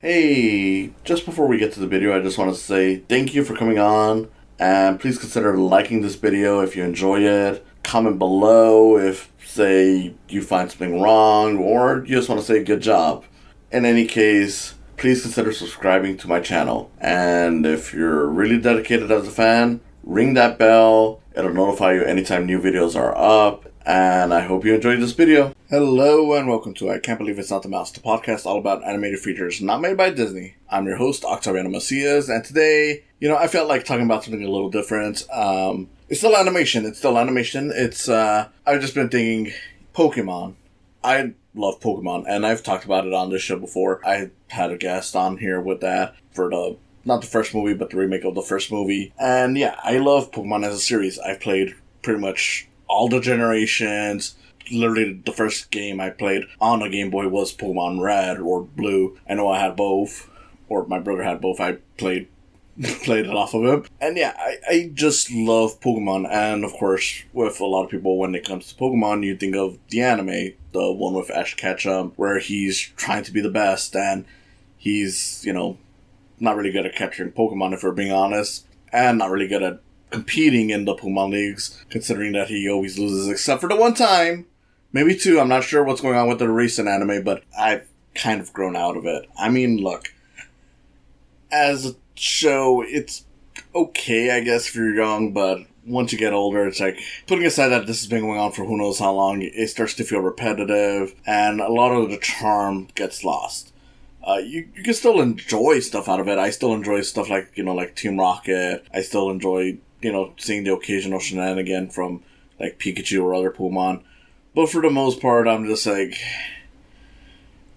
Hey, just before we get to the video, I just want to say thank you for coming on, and please consider liking this video if you enjoy it. Comment below if, say, you find something wrong, or you just want to say good job. In any case, please consider subscribing to my channel, and if you're really dedicated as a fan, ring that bell. It'll notify you anytime new videos are up, and I hope you enjoyed this video. Hello and welcome to I Can't Believe It's Not the Mouse, the podcast all about animated features not made by Disney. I'm your host, Octaviano, and today, I felt like talking about something a little different. It's still animation. I've just been thinking, Pokemon. I love Pokemon, and I've talked about it on this show before. I had a guest on here with that for not the first movie, but the remake of the first movie. And yeah, I love Pokemon as a series. I've played pretty much all the generations. Literally, the first game I played on a Game Boy was Pokemon Red or Blue. I know I had both, or my brother had both. I played it off of him. And yeah, I just love Pokemon. And of course, with a lot of people, when it comes to Pokemon, you think of the anime, the one with Ash Ketchum, where he's trying to be the best, and he's, not really good at capturing Pokemon, if we're being honest, and not really good at competing in the Pokemon leagues, considering that he always loses, except for the one time, maybe two. I'm not sure what's going on with the recent anime, but I've kind of grown out of it. I mean, look, as a show, it's okay, I guess, if you're young, but once you get older, it's like, putting aside that this has been going on for who knows how long, it starts to feel repetitive, and a lot of the charm gets lost. You can still enjoy stuff out of it. I still enjoy stuff like Team Rocket. I still enjoy, seeing the occasional shenanigan from, like, Pikachu or other Pokemon. But for the most part, I'm just like,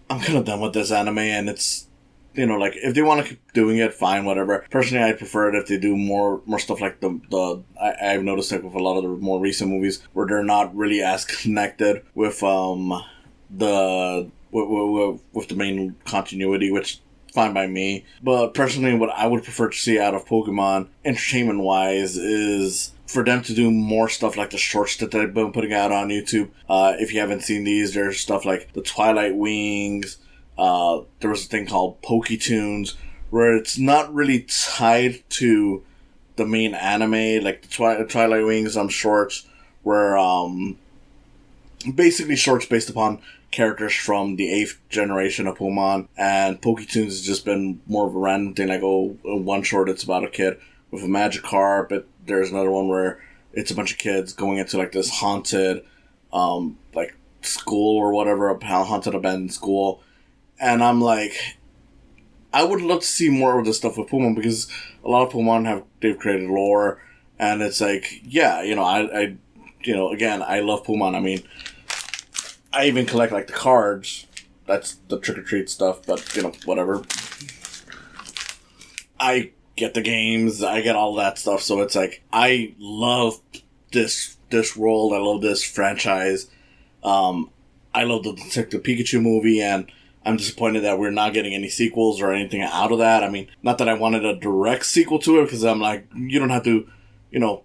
I'm kind of done with this anime, and it's, if they want to keep doing it, fine, whatever. Personally, I prefer it if they do more stuff like I've noticed, like, with a lot of the more recent movies, where they're not really as connected with, with the main continuity, which fine by me. But personally, what I would prefer to see out of Pokemon, entertainment wise, is for them to do more stuff like the shorts that they've been putting out on YouTube. If you haven't seen these, there's stuff like the Twilight Wings. There was a thing called Poketunes, where it's not really tied to the main anime, like the Twilight Wings shorts, where basically shorts based upon characters from the 8th generation of Pokemon, and Poketunes has just been more of a random thing, like, one short it's about a kid with a Magikarp, but there's another one where it's a bunch of kids going into, like, this haunted, like, school or whatever, a haunted abandoned school, and I'm like, I would love to see more of this stuff with Pokemon, because a lot of Pokemon they've created lore, and it's like, yeah, I again, I love Pokemon. I mean, I even collect, like, the cards. That's the trick-or-treat stuff, but, whatever. I get the games, I get all that stuff, so it's like, I love this world, I love this franchise. I love the Detective Pikachu movie, and I'm disappointed that we're not getting any sequels or anything out of that. I mean, not that I wanted a direct sequel to it, because I'm like, you don't have to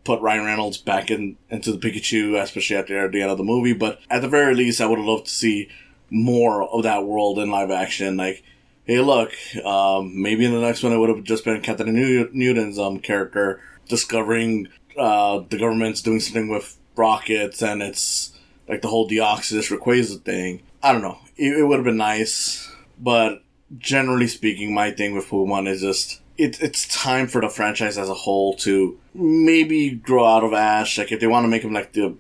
put Ryan Reynolds back into the Pikachu, especially at the end of the movie. But at the very least, I would have loved to see more of that world in live action. Like, hey, look, maybe in the next one it would have just been Captain Newton's character discovering the government's doing something with rockets, and it's like the whole Deoxys Rayquaza thing. I don't know. It would have been nice, but generally speaking, my thing with Pokemon is just, it's time for the franchise as a whole to maybe grow out of Ash. Like, if they want to make him like the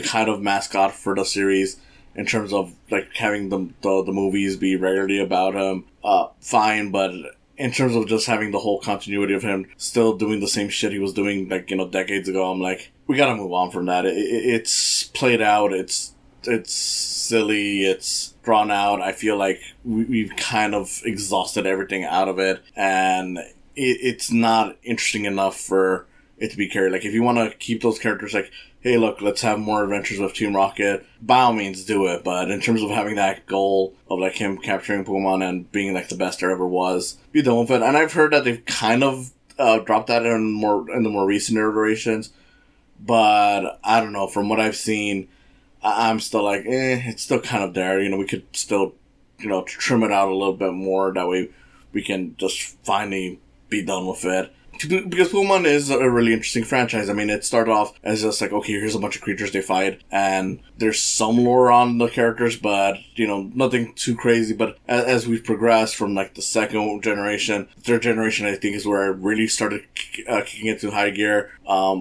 kind of mascot for the series, in terms of like having the movies be regularly about him, fine. But in terms of just having the whole continuity of him still doing the same shit he was doing, like, decades ago, I'm like, we gotta move on from that. It's played out. It's silly. It's drawn out. I feel like we've kind of exhausted everything out of it, and it's not interesting enough for it to be carried. Like, if you want to keep those characters, like, hey, look, let's have more adventures with Team Rocket, by all means do it. But in terms of having that goal of, like, him capturing Pokemon and being, like, the best there ever was, be done with it. And I've heard that they've kind of dropped that in the more recent iterations, but I don't know. From what I've seen, I'm still like, it's still kind of there. We could still trim it out a little bit more. That way we can just finally be done with it. Because Pokemon is a really interesting franchise. I mean, it started off as just like, okay, here's a bunch of creatures they fight, and there's some lore on the characters, but, nothing too crazy. But as we've progressed from, like, the second generation, third generation, I think, is where it really started kicking into high gear.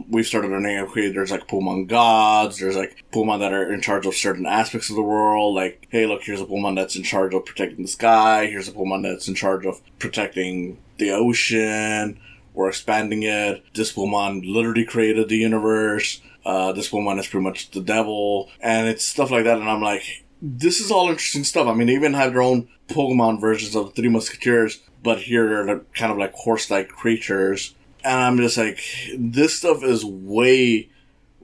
We've started learning, okay, there's, like, Pokemon gods, there's, like, Pokemon that are in charge of certain aspects of the world, like, hey, look, here's a Pokemon that's in charge of protecting the sky, here's a Pokemon that's in charge of protecting the ocean, or expanding it. This Pokemon literally created the universe. This Pokemon is pretty much the devil. And it's stuff like that. And I'm like, this is all interesting stuff. I mean, they even have their own Pokemon versions of the Three Musketeers. But here they're kind of like horse-like creatures. And I'm just like, this stuff is way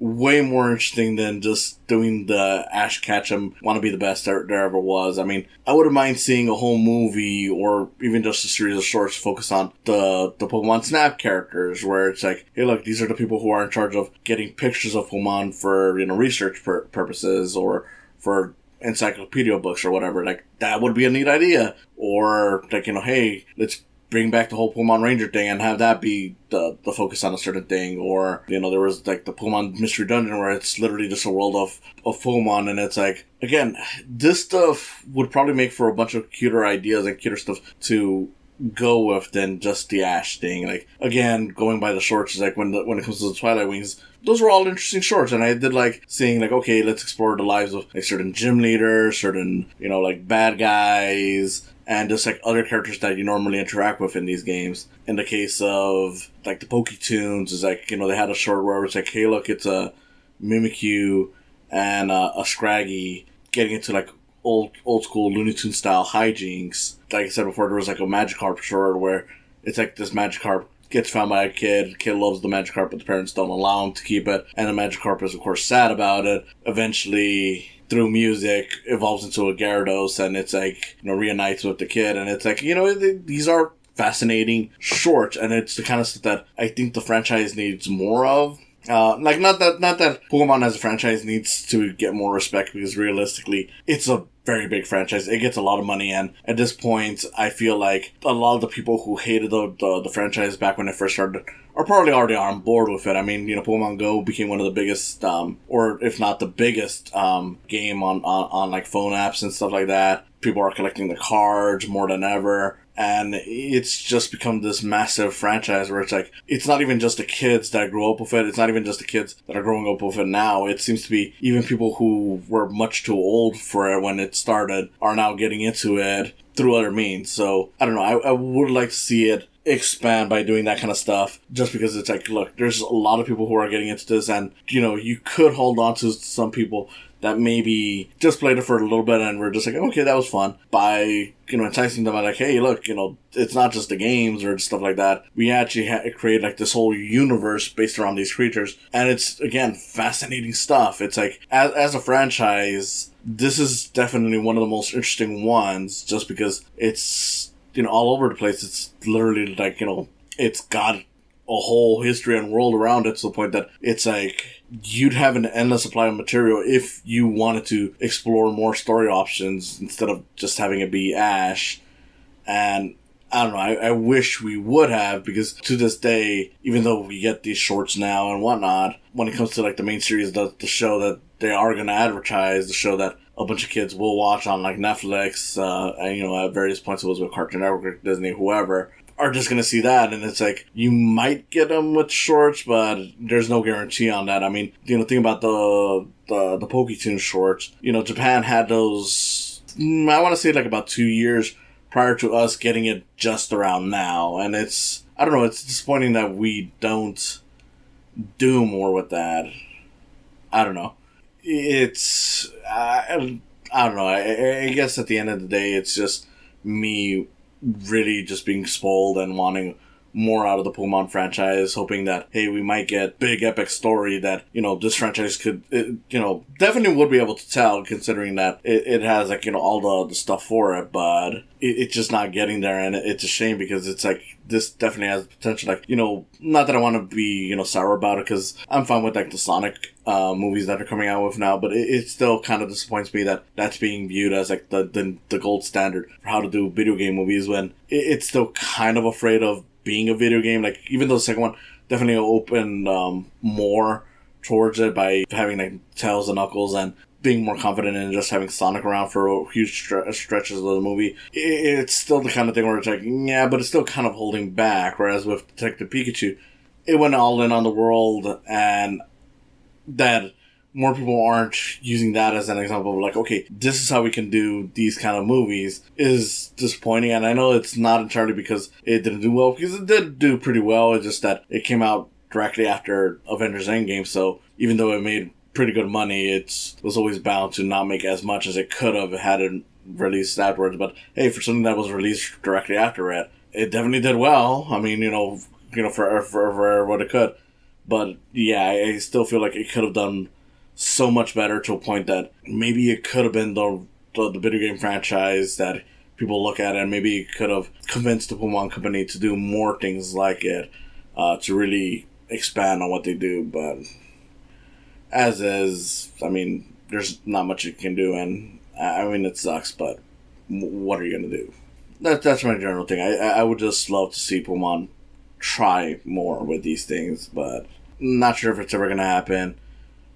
more interesting than just doing the Ash Ketchum want to be the best there ever was. I mean, I wouldn't mind seeing a whole movie or even just a series of shorts focus on the Pokemon Snap characters, where it's like, hey, look, these are the people who are in charge of getting pictures of Pokemon for, research purposes or for encyclopedia books or whatever. Like, that would be a neat idea. Or, like, hey, let's bring back the whole Pokemon Ranger thing and have that be the focus on a certain thing. Or, there was like the Pokemon Mystery Dungeon where it's literally just a world of Pokemon, and it's like, again, this stuff would probably make for a bunch of cuter ideas and cuter stuff to go with than just the Ash thing. Like, again, going by the shorts, like when it comes to the Twilight Wings, those were all interesting shorts, and I did like seeing, like, okay, let's explore the lives of like certain gym leaders, certain, like bad guys, and just like other characters that you normally interact with in these games. In the case of like the Poketunes, is like, they had a short where it's like, hey, look, it's a Mimikyu and a Scraggy getting into like old school Looney Tunes style hijinks. Like I said before, there was like a Magikarp short where it's like this Magikarp gets found by a kid. The kid loves the Magikarp, but the parents don't allow him to keep it. And the Magikarp is, of course, sad about it. Eventually, through music, evolves into a Gyarados, and it's like, reunites with the kid. And it's like, these are fascinating shorts, and it's the kind of stuff that I think the franchise needs more of. Not that Pokemon as a franchise needs to get more respect, because realistically, it's a very big franchise. It gets a lot of money, and at this point, I feel like a lot of the people who hated the franchise back when it first started are probably already on board with it. I mean, Pokemon Go became one of the biggest, or if not the biggest, game on like phone apps and stuff like that. People are collecting the cards more than ever. And it's just become this massive franchise where it's like, it's not even just the kids that grew up with it. It's not even just the kids that are growing up with it now. It seems to be even people who were much too old for it when it started are now getting into it through other means. So, I don't know. I would like to see it expand by doing that kind of stuff, just because it's like, look, there's a lot of people who are getting into this, and, you could hold on to some people that maybe just played it for a little bit and we're just like, okay, that was fun, by, enticing them by like, hey, look, it's not just the games or stuff like that. We actually create like this whole universe based around these creatures. And it's, again, fascinating stuff. It's like, as a franchise, this is definitely one of the most interesting ones, just because it's, all over the place. It's literally like, it's got a whole history and world around it, to the point that it's like, you'd have an endless supply of material if you wanted to explore more story options instead of just having it be Ash. And I don't know, I wish we would have, because to this day, even though we get these shorts now and whatnot, when it comes to like the main series, the show that they are going to advertise, the show that a bunch of kids will watch on like Netflix, and at various points it was with Cartoon Network, Disney, whoever, are just going to see that, and it's like, you might get them with shorts, but there's no guarantee on that. I mean, think about the Poketunes shorts. Japan had those, I want to say like about 2 years prior to us getting it just around now, and it's, I don't know, it's disappointing that we don't do more with that. I don't know. It's, I don't know, I guess at the end of the day, it's just me really just being spoiled and wanting more out of the Pokemon franchise, hoping that, hey, we might get big epic story that, this franchise could, definitely would be able to tell, considering that it has, like, all the stuff for it, but it's just not getting there, and it's a shame because it's like, this definitely has potential, like, not that I want to be, sour about it, because I'm fine with, like, the Sonic movies that are coming out with now, but it still kind of disappoints me that that's being viewed as, like, the gold standard for how to do video game movies, when it's still kind of afraid of being a video game. Like, even though the second one definitely opened more towards it by having, like, Tails and Knuckles and being more confident in just having Sonic around for huge stretches of the movie, it's still the kind of thing where it's like, yeah, but it's still kind of holding back. Whereas with Detective Pikachu, it went all in on the world, and that more people aren't using that as an example of, like, okay, this is how we can do these kind of movies, is disappointing. And I know it's not entirely because it didn't do well, because it did do pretty well. It's just that it came out directly after Avengers Endgame, so even though it made pretty good money, it was always bound to not make as much as it could have had it released afterwards. But hey, for something that was released directly after it, it definitely did well. I mean, for what it could. But yeah, I still feel like it could have done so much better, to a point that maybe it could have been the video game franchise that people look at, and maybe it could have convinced the Pokemon Company to do more things like it, to really expand on what they do. But as is, I mean, there's not much you can do, and I mean, it sucks, but what are you going to do? That's my general thing. I would just love to see Pokemon try more with these things, but not sure if it's ever going to happen.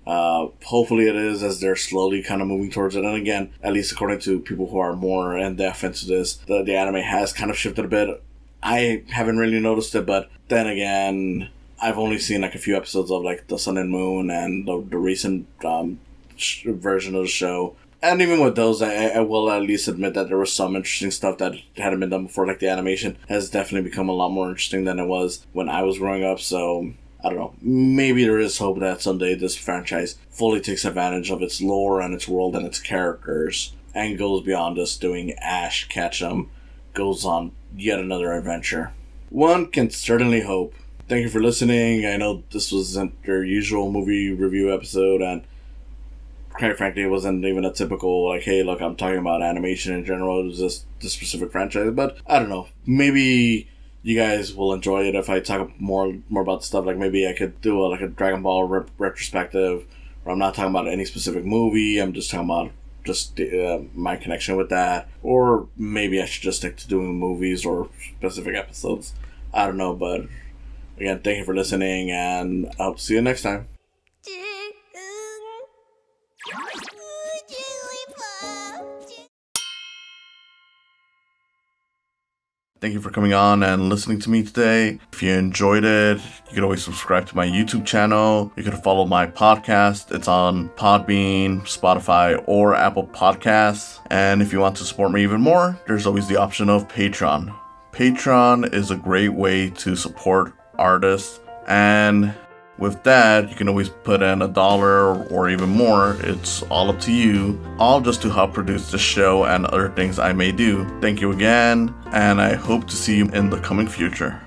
Hopefully it is, as they're slowly kind of moving towards it. And again, at least according to people who are more in depth into this, the anime has kind of shifted a bit. I haven't really noticed it, but then again, I've only seen like a few episodes of like the Sun and Moon and the recent version of the show. And even with those, I will at least admit that there was some interesting stuff that hadn't been done before. Like, the animation has definitely become a lot more interesting than it was when I was growing up. So I don't know, maybe there is hope that someday this franchise fully takes advantage of its lore and its world and its characters, and goes beyond just doing Ash Ketchum, goes on yet another adventure. One can certainly hope. Thank you for listening. I know this wasn't your usual movie review episode, and quite frankly, it wasn't even a typical, like, hey, look, I'm talking about animation in general. It was just the specific franchise. But I don't know, maybe you guys will enjoy it if I talk more about the stuff. Like, maybe I could do a Dragon Ball retrospective, where I'm not talking about any specific movie. I'm just talking about just my connection with that. Or maybe I should just stick to doing movies or specific episodes. I don't know, but again, thank you for listening, and I'll see you next time. Thank you for coming on and listening to me today. If you enjoyed it, you can always subscribe to my YouTube channel. You can follow my podcast. It's on Podbean, Spotify, or Apple Podcasts. And if you want to support me even more, there's always the option of Patreon. Patreon is a great way to support artists, and with that, you can always put in $1 or even more. It's all up to you, all just to help produce the show and other things I may do. Thank you again, and I hope to see you in the coming future.